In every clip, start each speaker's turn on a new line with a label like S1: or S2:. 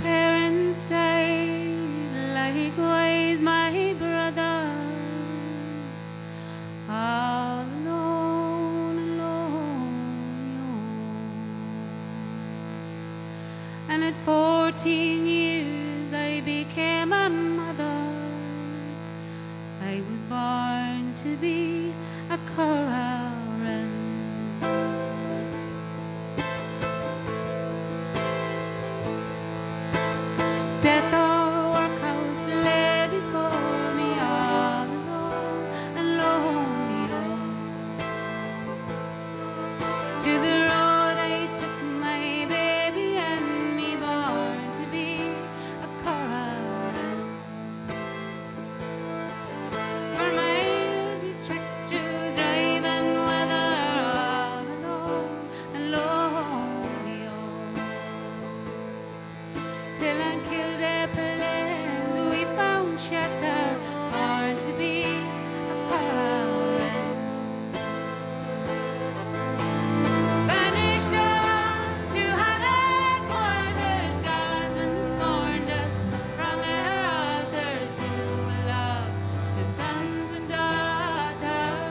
S1: parents died, likewise my brother, all alone, and at 14 years I became a mother. I was born to be a Curragh. Death or workhouse lay before me, all alone and lonely. To the road I took my baby and me, born to be a Curragh. For miles we trekked through driving weather, all alone and lonely. Till I killed a plains, we found shelter, born to be a Curragh. Banished on to Highland quarters, Guardsmen scorned us from their altars, who will love the sons and daughters,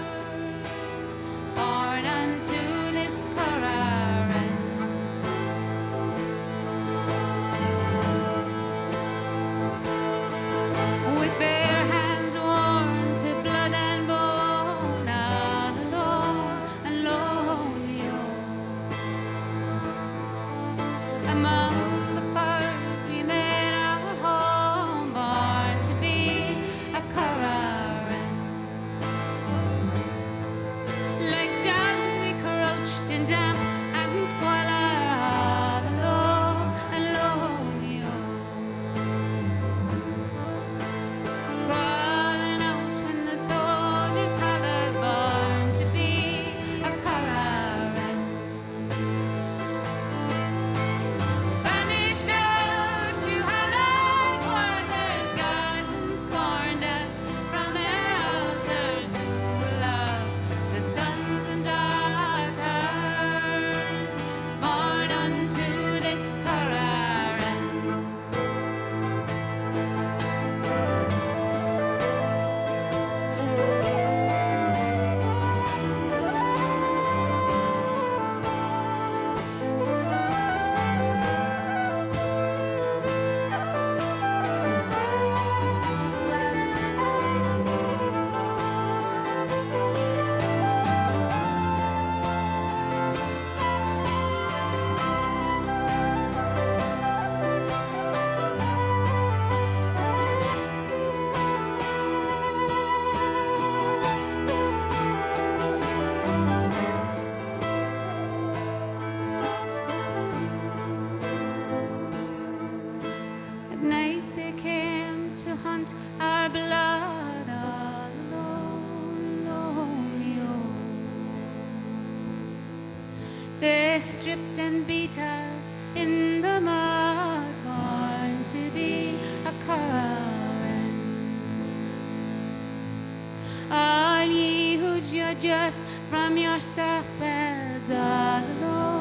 S1: born unto this Curragh. With bare hands worn to blood and bone, all alone and lonely. Among the firs we made our home, born to be a Curragh. Like dogs we crouched in damp and squalor, all alone and lonely. Crawling out when the soldiers hollered, born to be a Curragh. Banished out to Highland quarters, Guardsmen scorned us from their altars, who will love the sons and daughters, born unto this Curragh. At night they came to hunt our blood, all alone and lonely. They stripped and beat us in the mud, born to be a Curragh. All ye who judge us from your soft beds, all alone